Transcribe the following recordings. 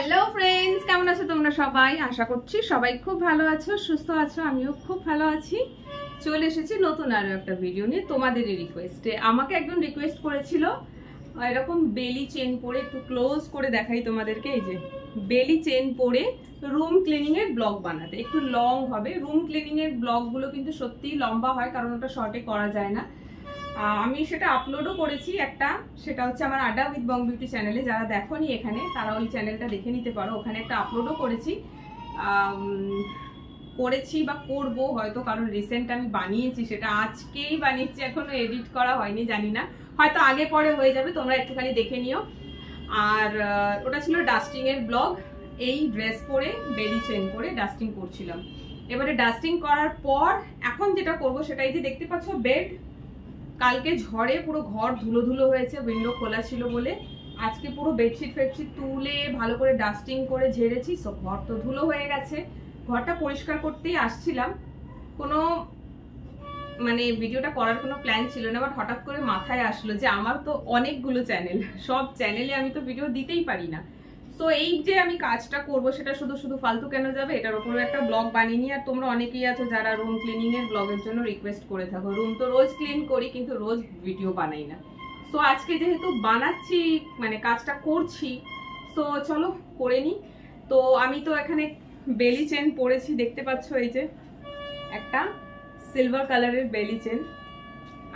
Hello friends, কেমন আছো তোমরা সবাই? আশা করছি সবাই খুব ভালো আছো, সুস্থ আছো। আমিও খুব ভালো আছি। চলে এসেছি নতুন আরো একটা ভিডিও নিয়ে তোমাদেরই রিকোয়েস্টে। আমাকে একজন রিকোয়েস্ট করেছিল এরকম বেলি চেন পরে, একটু ক্লোজ করে দেখাই তোমাদেরকে। এই যে বেলি চেন পরে রুম ক্লিনিং এর ব্লগ বানাতে, একটু লং হবে। রুম ক্লিনিং এর ব্লগগুলো কিন্তু সত্যিই লম্বা হয়, কারণ ওটা শর্টে করা যায় না। আমি সেটা আপলোডও করেছি একটা, সেটা হচ্ছে আমার আড্ডা উইথ বং বিউটি চ্যানেলে। যারা দেখোনি এখানে তারা ওই চ্যানেলটা দেখে নিতে পারো, ওখানে একটা আপলোডও করেছি বা করব হয়তো, কারণ রিসেন্ট আমি বানিয়েছি, সেটা আজকেই বানিয়েছি, এখনো এডিট করা হয়নি, জানি না, হয়তো আগে পরে হয়ে যাবে, তোমরা একটুখানি দেখে নিও। আর ওটা ছিল ডাস্টিং এর ব্লগ। এই ড্রেস পরে বেলি চেন পরে ডাস্টিং করছিলাম। এবারে ডাস্টিং করার পর এখন যেটা করব সেটা, এই যে দেখতে পাচ্ছ বেড, কালকে ঝড়ে পুরো ঘর ধুলো ধুলো হয়েছে, উইন্ডো খোলা ছিল বলে। আজকে পুরো বেডশিট ফেডশিট তুলে ভালো করে ডাস্টিং করে ঝেড়েছি, সব ঘর তো ধুলো হয়ে গেছে। ঘরটা পরিষ্কার করতেই আসছিলাম, কোনো মানে ভিডিওটা করার কোনো প্ল্যান ছিল না, বাট হঠাৎ করে মাথায় আসলো যে আমার তো অনেকগুলো চ্যানেল, সব চ্যানেলে আমি তো ভিডিও দিতেই পারি না। তো এই যে আমি কাজটা করব সেটা শুধু শুধু ফালতু কেন যাবে, এটার উপরে একটা ব্লগ বানিয়ে নিই। আর তোমরা অনেকেই আছো যারা রুম ক্লিনিং এর ব্লগের জন্য রিকোয়েস্ট করে থাকো। রুম তো রোজ ক্লিন করি, কিন্তু রোজ ভিডিও বানাই না। তো আজকে যেহেতু বানাচ্ছি, মানে কাজটা করছি, তো চলো করে নিই। তো আমি তো এখানে বেলি চেন পরেছি, দেখতে পাচ্ছ, এই যে একটা সিলভার কালারের বেলি চেন।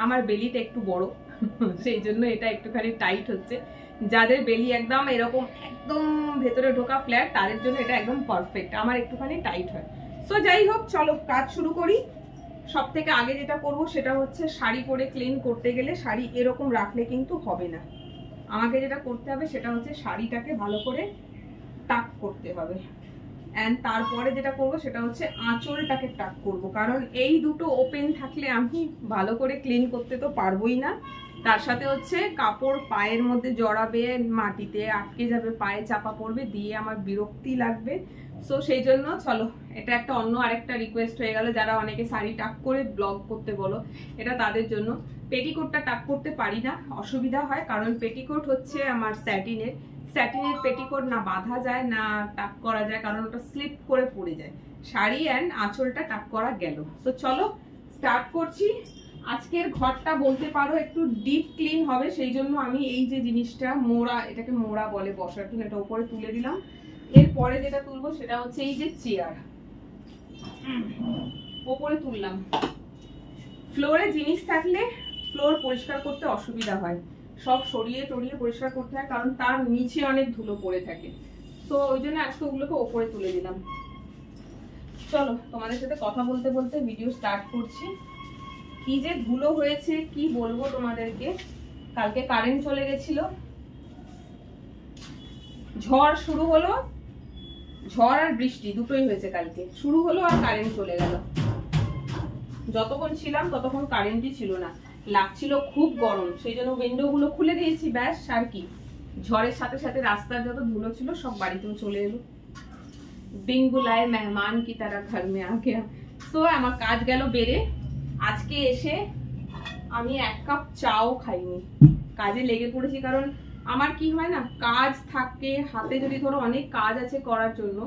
আমার বেলিটা একটু বড়, সেই জন্য এটা একটুখানি টাইট হচ্ছে। যাদের বেলি একদম এরকম একদম ভেতরে ঢোকা ফ্ল্যাট, তাদের জন্য এটা একদম পারফেক্ট। আমার একটুখানি টাইট হয়। সো যাই হোক, চলো কাজ শুরু করি। সব থেকে আগে যেটা করব সেটা হচ্ছে, শাড়ি পরে ক্লিন করতে গেলে শাড়ি এরকম রাখলে কিন্তু হবে না। আমাকে যেটা করতে হবে সেটা হচ্ছে শাড়িটাকে ভালো করে টাক করতে হবে। অ্যান্ড তারপরে যেটা করব সেটা হচ্ছে আঁচলটাকে টাক করব, কারণ এই দুটো ওপেন থাকলে আমি ভালো করে ক্লিন করতে তো পারবোই না। তার সাথে হচ্ছে কাপড় পায়ের মধ্যে জড়াবে, মাটিতে আটকে যাবে, পায়ে চাপা পড়বে, দিয়ে আমার বিরক্তি লাগবে। সো সেই জন্য চলো, এটা একটা অন্য আরেকটা রিকোয়েস্ট হয়ে গেল। যারা অনেকে শাড়ি টাক করে ব্লগ করতে বলো, এটা তাদের জন্য। পেটিকোটটা টাক করতে পারি না, অসুবিধা হয়, কারণ পেটিকোট হচ্ছে আমার স্যাটিনের পেটিকোট না বাঁধা যায় না টাক করা যায়, কারণ ওটা স্লিপ করে পড়ে যায়। শাড়ি অ্যান্ড আঁচলটা টাক করা গেল। তো চলো স্টার্ট করছি। আজকের ঘরটা বলতে পারো একটু ডিপ ক্লিন হবে, সেই জন্য আমি এই যে জিনিসটা মোড়া, এটাকে মোড়া বলে, বসার জন্য, এটা উপরে তুলে দিলাম। এরপরে যেটা তুলবো সেটা হচ্ছে এই যে চেয়ার, ওপরে তুললাম। ফ্লোরে জিনিস থাকলে ফ্লোর পরিষ্কার করতে অসুবিধা হয়, সব সরিয়ে টরিয়ে পরিষ্কার করতে হয়, কারণ তার নিচে অনেক ধুলো পড়ে থাকে। তো ওই জন্য আজকে ওগুলোকে ওপরে তুলে দিলাম। চলো তোমাদের সাথে কথা বলতে বলতে ভিডিও স্টার্ট করছি। কি যে ধুলো হয়েছে কি বলবো তোমাদেরকে। কালকে কারেন্ট চলে গেছিল, ঝড় শুরু হলো, ঝড় আর বৃষ্টি দুটোই হয়েছে কালকে। শুরু হলো আর কারেন্ট চলে গেল। যতক্ষণ ছিলাম ততক্ষণ কারেন্টই ছিল না, লাগছিল খুব গরম, সেই জন্য উইন্ডো গুলো খুলে দিয়েছি, ব্যাস। আর কি, ঝড়ের সাথে সাথে রাস্তার যত ধুলো ছিল সব বাড়িতেও চলে এলো। বিন বুলায়ে মেহমান কি তারা ঘর মে আ গয়া। তো আমার কাজ গেল বেড়ে। আজকে এসে আমি এক কাপ চাও খাইনি, কাজে লেগে পড়েছি। কারণ আমার কি হয় না, কাজ থাকে হাতে, যদি ধরো অনেক কাজ আছে করার জন্য,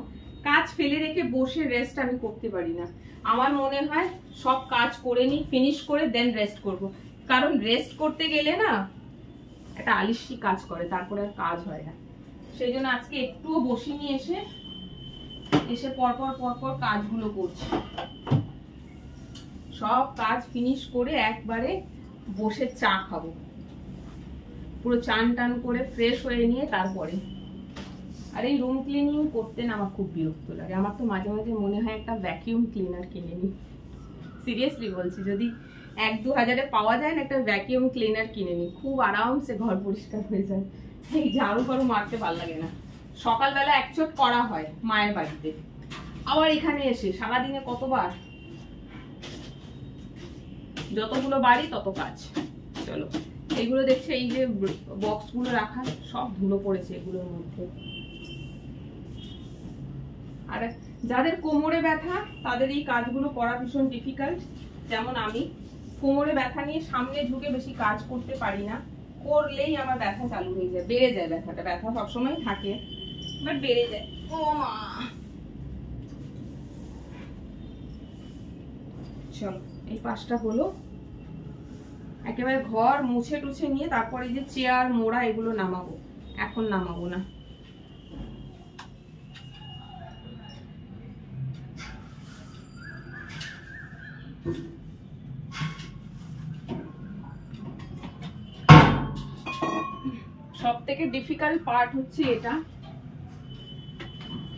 কাজ ফেলে রেখে বসে রেস্ট আমি করতে পারি না। আমার মনে হয় সব কাজ করে নি, ফিনিশ করে দেন রেস্ট করব। কারণ রেস্ট করতে গেলে না একটা আলিস্যি কাজ করে, তারপরে আর কাজ হয় না। সেই জন্য আজকে একটুও বসিনি, এসে পরপর কাজগুলো করছি। সব কাজ ফিনিশ করে একবারে বসে চা খাবো, পুরো চান টান করে ফ্রেশ হয়ে নিয়ে তারপরে। আর এই রুম ক্লিনিং করতে না আমার খুব বিরক্ত লাগে। আমার তো মাঝে মাঝে মনে হয় একটা ভ্যাকিউম ক্লিনার কিনে নিই। সিরিয়াসলি বলছি, যদি 1-2 হাজারে পাওয়া যায় না, একটা ভ্যাকিউম ক্লিনার কিনে নিই, খুব আরামসে ঘর পরিষ্কার হয়ে যায়। এই ঝাড়ু ফাড়ু মারতে ভালো লাগে না। সকালবেলা এক চোট করা হয় মায়ের বাড়িতে, আবার এখানে এসে সারাদিনে কতবার, যতগুলো বাড়ি তত কাজ। চলো, এগুলো দেখছে, এই যে বক্সগুলো রাখা, সব ধুলো পড়েছে এগুলোর মধ্যে। আর যাদের কোমরে ব্যথা তাদের এই কাজগুলো করা ভীষণ ডিফিকাল্ট। যেমন আমি কোমরে ব্যথা নিয়ে সামনে ঝুঁকে বেশি কাজ করতে পারি না, করলেই আমার ব্যথা চালু হয়ে যায়, বেড়ে যায় ব্যথাটা। ব্যথা সবসময় থাকে, বাট বেড়ে যায়। ও মা, চলো এই পাশটা হলো, একেবারে ঘর মুছে টুছে নিয়ে তারপরে যে চেয়ার মোড়া এগুলো নামাবো, এখন নামাবো না। সব থেকে ডিফিকাল্ট পার্ট হচ্ছে এটা,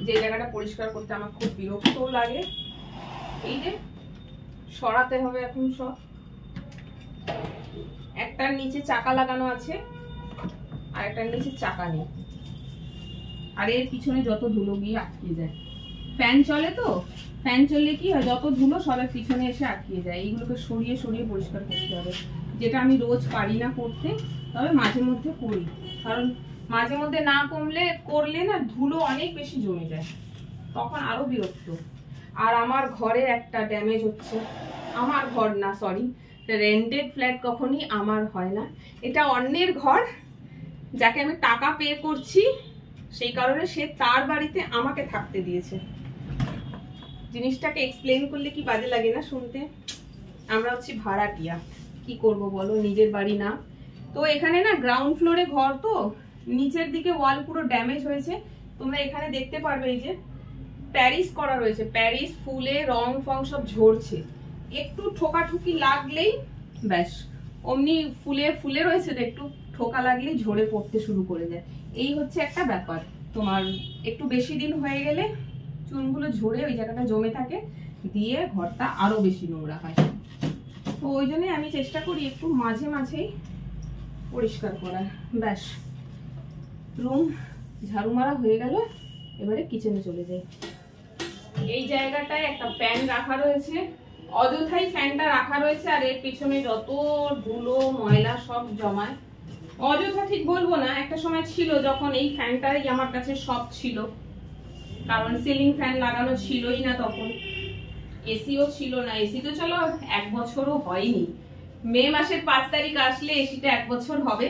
যে জায়গাটা পরিষ্কার করতে আমার খুব বিরক্ত লাগে। এই যে সরাতে হবে এখন সব, একটার নিচে চাকা লাগানো আছে আর একটার নিচে চাকা নেই, আর এর পিছনে যত ধুলো গিয়ে আটকে যায়। ফ্যান চলে তো, ফ্যান চললে কি হয়, যত ধুলো সবের পিছনে এসে আটকে যায়। এইগুলোকে সরিয়ে সরিয়ে পরিষ্কার করতে হবে, যেটা আমি রোজ পারি না করতে, তবে মাঝে মধ্যে করি। কারণ মাঝে মধ্যে না করলে না ধুলো অনেক বেশি জমে যায়, তখন আরো বিরক্ত। আর আমার ঘরে একটা ড্যামেজ হচ্ছে, আমার ঘর না সরি, রেন্টেড ফ্ল্যাট কখনই আমার হয় না, এটা অন্যের ঘর, যাকে আমি টাকা পে করছি, সেই কারণে সে তার বাড়িতে আমাকে থাকতে দিয়েছে। জিনিসটাকে এক্সপ্লেন করলে কি বাজে লাগে না শুনতে? আমরা হচ্ছি ভাড়াটিয়া, কি করব বলো, নিজের বাড়ি না। তো এখানে না গ্রাউন্ড ফ্লোরে ঘর, তো নিচের দিকে ওয়াল পুরো ড্যামেজ হয়েছে। তোমরা এখানে দেখতে পারবে এই যে প্যারিস করা রয়েছে, প্যারিস ফুলে রং ফং সব ঝরছে, একটু ঠোকাঠুকি লাগলেই ব্যাস অমনি ফুলে ফুলে রয়েছে, তো একটু ঠোকা লাগলেই ঝরে পড়তে শুরু করে যায়। এই হচ্ছে একটা ব্যাপার, তোমার একটু বেশি দিন হয়ে গেলে চুনগুলো ঝরে ওই জায়গাটা জমে থাকে, দিয়ে ঘরটা আরো বেশি নোংরা হয়। তো ওই জন্য আমি চেষ্টা করি একটু মাঝে মাঝেই পরিষ্কার করার। ব্যাস রুম ঝাড়ু মারা হয়ে গেল, এবারে কিচেনে চলে যাই। এই জায়গাটায় একটা ফ্যান রাখা রয়েছে, অযথাই ফ্যানটা রাখা রয়েছে, আর এর পিছনে যত ধুলো ময়লা সব জমায়। অযথা ঠিক বলবো না, একটা সময় ছিল যখন এই ফ্যানটাই আমার কাছে সব ছিল, কারণ সিলিং ফ্যান লাগানো ছিলই না তখন, এসিও ছিল না। এসি তো চলো 1 বছরও হয়নি, মে মাসের 5 তারিখ আসলে এসিটা 1 বছর হবে।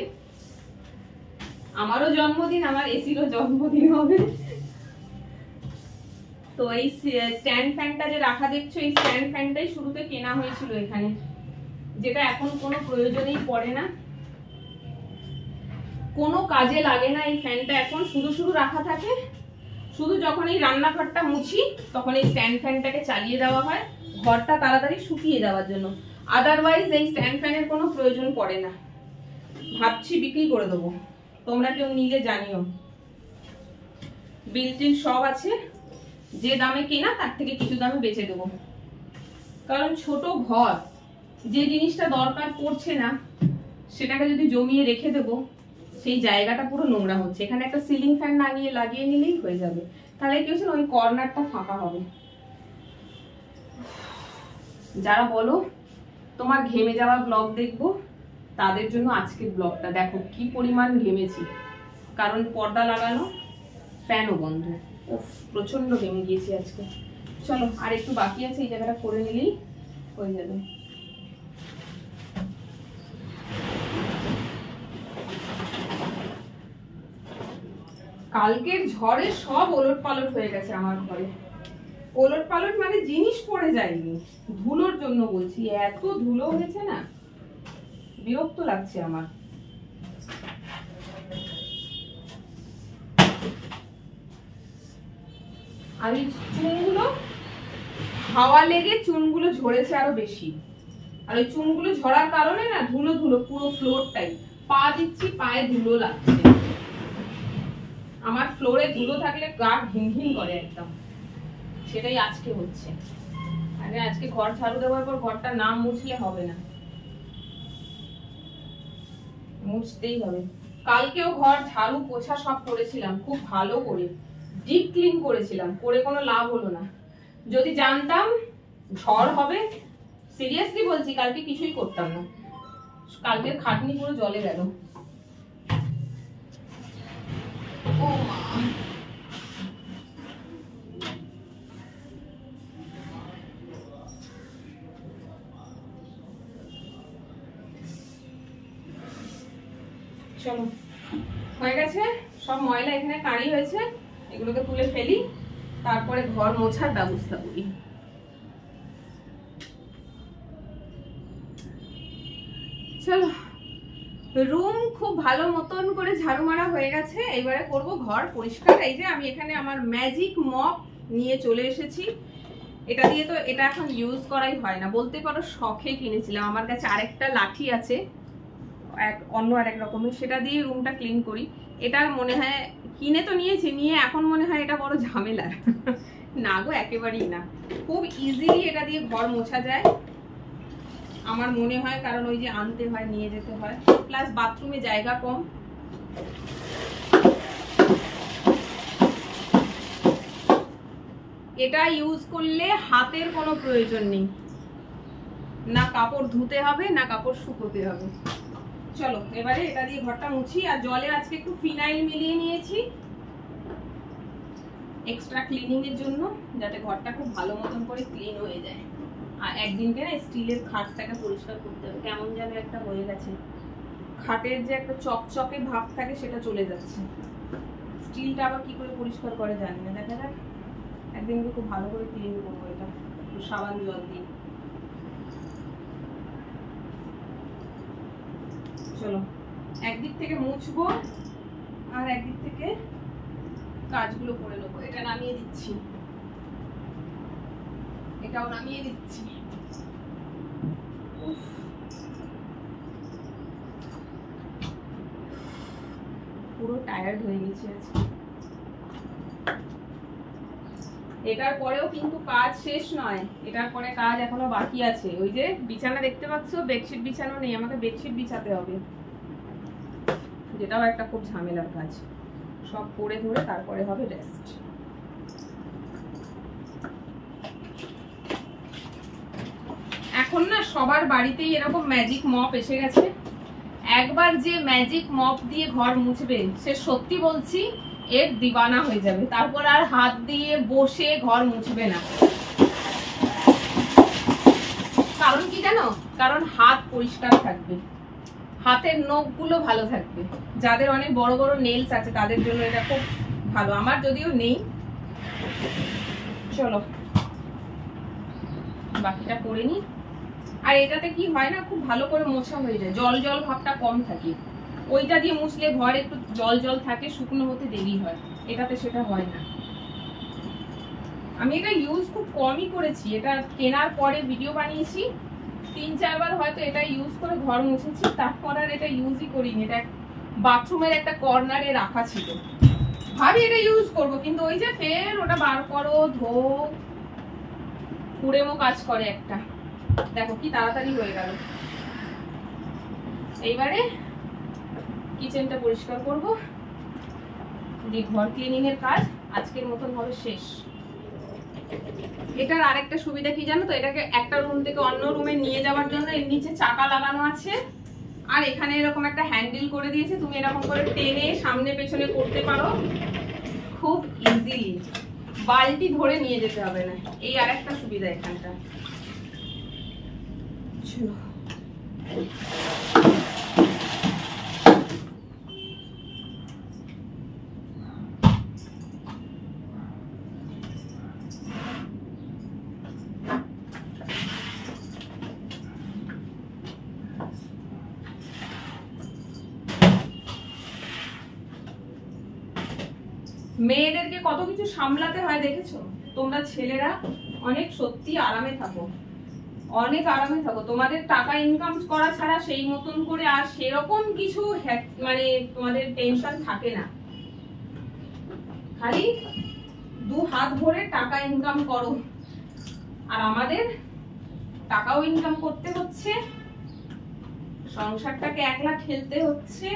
আমারও জন্মদিন, আমার এসিরও জন্মদিন হবে। তো এই স্ট্যান্ড ফ্যানটা যে রাখা দেখছো, এই স্ট্যান্ড ফ্যানটাই শুরুতে কেনা হয়েছিল এখানে, যেটা এখন কোনো প্রয়োজনেই পড়ে না, কোনো কাজে লাগে না। এই ফ্যানটা এখন শুধু শুধু রাখা থাকে, শুধু যখন এই রান্নাঘরটা মুছি তখন এই স্ট্যান্ড ফ্যানটাকে চালিয়ে দেওয়া হয়, ঘরটা তাড়াতাড়ি শুকিয়ে দেওয়ার জন্য। আদারওয়াইজ এই স্ট্যান্ড ফ্যানের কোনো প্রয়োজন পড়ে না। ভাবছি বিক্রি করে দেবো, তোমরা কেউ নিলে জানিও। বিল টিল সব আছে, যে দামে কেনা তার থেকে কিছু দামে বেচে দেবো। কারণ ছোট ঘর, যে জিনিসটা দরকার পড়ছে না সেটাকে যদি জমিয়ে রেখে দেবো, সেই জায়গাটা পুরো নোংরা হচ্ছে। এখানে একটা সিলিং ফ্যান লাগিয়ে নিলেই হয়ে যাবে, তাহলে কি হচ্ছে না, ওই কর্নারটা ফাঁকা হবে। যারা বলো তোমার ঘেমে যাওয়া ব্লগ দেখবো, তাদের জন্য আজকের ব্লগটা দেখো কি পরিমাণ ঘেমেছি, কারণ পর্দা লাগানো, ফ্যানও বন্ধ, প্রচন্ড ঘেমে গিয়েছি আজকে। চলো আর একটু বাকি আছে, এই জায়গাটা করে নিলেই হয়ে যাবে। কালকের ঝড়ে সব ওলট পালট হয়ে গেছে আমার ঘরে। ওলট পালট মানে জিনিস পড়ে যায়নি, ধুলোর জন্য বলছি, এত ধুলো হয়েছে না, বিরক্ত লাগছে আমার। আর এই চুনগুলো হাওয়া লেগে চুনগুলো ঝরেছে আরো বেশি, আর ওই চুনগুলো ঝরার কারণে না ধুলো ধুলো পুরো ফ্লোরটাই, পা দিচ্ছি পায়ে ধুলো লাগছে। আমার ফ্লোরে ধুলো থাকলে গা ঘিন ঘিন করে একদম, সেটাই আজকে হচ্ছে। আরে আজকে ঘর ঝাড়ু দেওয়ার পর ঘরটা না মুছলে হবে না, মুছতেই হবে। কালকেও ঘর ঝাড়ু পোছা সব করেছিলাম খুব ভালো করে, ডিপ ক্লিন করেছিলাম, করে কোনো লাভ হলো না। যদি জানতাম ঝড় হবে, সিরিয়াসলি বলছি, কালকে কিছুই করতাম না। কালকের খাটনি পুরো জলে গেল। ও মা, চলো হয়ে গেছে, সব ময়লা এখানে কাঁড়ি হয়েছে, এগুলোকে তুলে ফেলি, তারপরে ঘর মোছার ব্যবস্থা করি। চলো, রুম খুব ভালো মতন করে ঝাড়ু মারা হয়ে গেছে, এবারে করব ঘর পরিষ্কার। এই যে আমি এখানে আমার ম্যাজিক মপ নিয়ে চলে এসেছি। এটা দিয়ে তো এটা এখন ইউজ করাই হয় না, বলতে পারো শখে কিনেছিলাম। আমার কাছে আরেকটা লাঠি আছে অন্য আরেক রকমের, সেটা দিয়ে রুমটা ক্লিন করি। এটা মনে হয় কিনে তো নিয়েছি, নিয়ে এখন মনে হয় এটা বড় ঝামেলার। না গো, একেবারেই না, খুব ইজিলি এটা দিয়ে ঘর মোছা যায় আমার মনে হয়, কারণ ওই যে আনতে হয়, নিয়ে যেতে হয়, প্লাস বাথরুমে জায়গা কম। এটা ইউজ করলে হাতের কোনো প্রয়োজন নেই, না কাপড় ধুতে হবে না কাপড় শুকোতে হবে। চলো এবারে এটা দিয়ে ঘরটা মুছি। আর জলে আজকে একটু ফিনাইল মিলিয়ে নিয়েছি এক্সট্রা ক্লিনিং এর জন্য, যাতে ঘরটা খুব ভালো মতন করে ক্লিন হয়ে যায়। আর একদিনকে না স্টিলের খাটটাকে পরিষ্কার করতে হবে, কেমন যেন একটা হয়ে গেছে, খাটের যে একটা চকচকে ভাব থাকে সেটা চলে যাচ্ছে। স্টিলটা আবার কি করে পরিষ্কার করে জানি না, দেখা যাক একদিনকে খুব ভালো করে ক্লিন করবো এটা একটু সাবান জল দিয়ে। চলো একদিক থেকে মুছবো আর একদিক থেকে কাজগুলো করে নেবো। এটা নামিয়ে দিচ্ছি, এটাও নামিয়ে দিচ্ছি। পুরো টায়ার্ড হয়ে গেছে আজকে। এটার পরেও কিন্তু কাজ শেষ নয়, এটার পরে কাজ এখনো বাকি আছে। ওই যে বিছানা দেখতে পাচ্ছ, বেডশিট বিছানো নেই, আমাকে বেডশিট বিছাতে হবে, যেটাও একটা খুব ঝামেলার কাজ। সব করে ধরে তারপরে হবে রেস্ট। এখন না সবার বাড়িতেই এরকম ম্যাজিক মপ এসে গেছে। একবার যে ম্যাজিক মপ দিয়ে ঘর মুছবে, সে সত্যি বলছি এর দিওয়ানা হয়ে যাবে, তারপর আর হাত দিয়ে বসে ঘর মুছবে না। কারণ কি জানো? কারণ হাত পরিষ্কার থাকবে, হাতের নখগুলো ভালো থাকবে। যাদের অনেক বড় বড় নেলস আছে তাদের জন্য এটা খুব ভালো, আমার যদিও নেই। চলো বাকিটা করে নি। আর এটাতে কি হয় না, খুব ভালো করে মোছা হয়ে যায়, জল জল ভাবটা কম থাকে। ওইটা দিয়ে মুছলে ঘর একটু জল জল থাকে, শুকনো হতে দেরি হয়, এটাতে সেটা হয় না। আমি এটা ইউজ খুব কমই করেছি, এটা কেনার পরে ভিডিও বানিয়েছি, 3-4 বার হয়তো এটা ইউজ করে ঘর মুছেছি, তারপর আর এটা ইউজই করিনি। এটা বাথরুমের একটা কর্নারে রাখা ছিল, ভাবি এটা ইউজ করবো, কিন্তু ওই যে ফের ওটা বার করো, ধো, কুড়েমো কাজ করে একটা। দেখো কি তাড়াতাড়ি হয়ে গেল। এইবারে কিচেনটা পরিষ্কার করবো, দিয়ে ঘর ক্লিনিং এর কাজ আজকের মতন হবে শেষ। এটার আরেকটা সুবিধা কি জানো তো, এটাকে একটা রুম থেকে অন্য রুমে নিয়ে যাওয়ার জন্য এর নিচে চাকা লাগানো আছে, আর এখানে এরকম একটা হ্যান্ডেল করে দিয়েছে, তুমি এরকম করে টেনে সামনে পেছনে করতে পারো খুব ইজিলি, বালতি ধরে নিয়ে যেতে হবে না। এই আরেকটা সুবিধা এখানটা। চলো মেয়েদেরকে কত কিছু সামলাতে হয় দেখেছো তোমরা ছেলেরা? অনেক সত্যি আরামে থাকো, অনেক আরামে থাকো, তোমাদের টাকা ইনকাম করা ছাড়া সেই মতন করে আর সেরকম কিছু মানে তোমাদের টেনশন থাকে না, খালি 2 হাত ভরে টাকা ইনকাম করো। আর আমাদের টাকাও ইনকাম করতে হচ্ছে, সংসারটাকে একলা ঠেলতে হচ্ছে,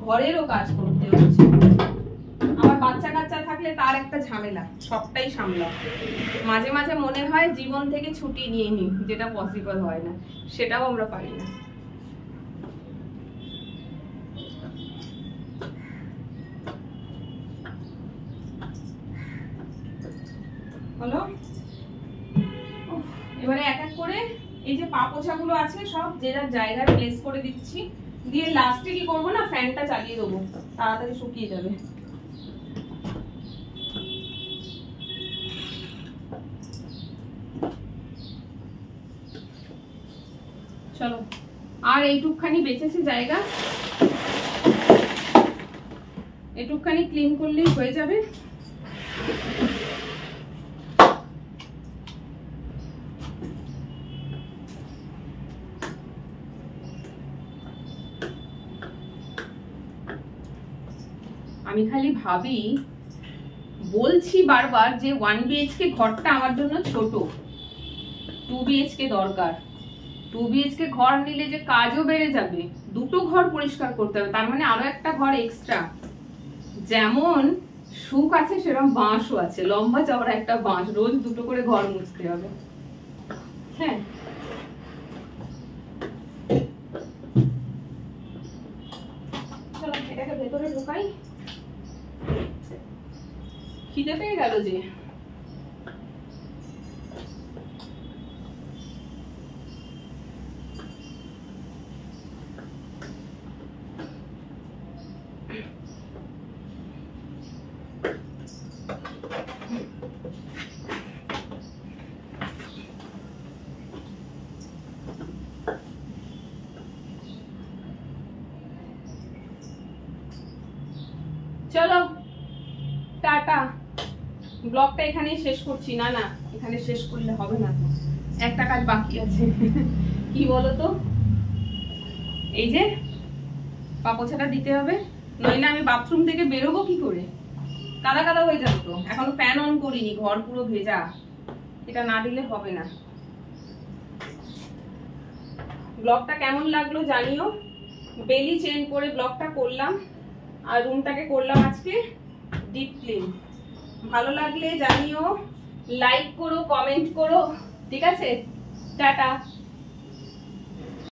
ঘরেরও কাজ করতে হচ্ছে। আমার বাচ্চা কাচ্চা থাকলে তার একটা ঝামেলা, সবটাই সামলাও। মাঝে মাঝে মনে হয় জীবন থেকে ছুটি নিয়ে নিই, যেটা পসিবল হয় না, সেটাও আমরা পারি না। হলো, এবারে এক এক করে এই যে পা পোছাগুলো আছে সব যে যার জায়গায় প্লেস করে দিচ্ছি, দিয়ে লাস্টে কি করবো না, ফ্যানটা চালিয়ে দেবো, তাড়াতাড়ি শুকিয়ে যাবে। চলো, আর এইটুকখানি বেঁচেছে জায়গা, এটুকখানি ক্লিন করলেই হয়ে যাবে। আমি খালি ভাবি, বলছি বারবার যে 1 BHK ঘরটা আমার জন্য ছোট, 2 BHK দরকার। 2 BHK ঘর নিলে যে কাজও বেড়ে যাবে, দুটো ঘর পরিষ্কার করতে হবে, তার মানে আরো একটা ঘর এক্সট্রা। যেমন সুখ আছে সেরকম বাঁশও আছে, লম্বা চওড়া একটা বাঁশ, রোজ দুটো করে ঘর মুছতে হবে। হ্যাঁ, চলো এটাকে ভেতরে ঢোকাই, খিদে পেয়ে গেল যে। চলো টাটা, ব্লগটা এখানেই শেষ করছি। না না, এখানে শেষ করলে হবে না, একটা কাজ বাকি আছে। কি বলতো, এই যে পাপোছাটা দিতে হবে, নইলে আমি বাথরুম থেকে বেরোবো কি করে, কাদা কাদা হয়ে যাবে তো। এখনো ফ্যান অন করিনি, ঘর পুরো ভেজা, এটা না দিলে হবে না। ব্লগটা কেমন লাগলো জানিও, বেলি চেন করে ব্লগটা করলাম, আর রুমটাকে করলাম আজকে ডিপ ক্লিন। ভালো লাগলে জানিও, লাইক করো, কমেন্ট করো, ঠিক আছে? টাটা।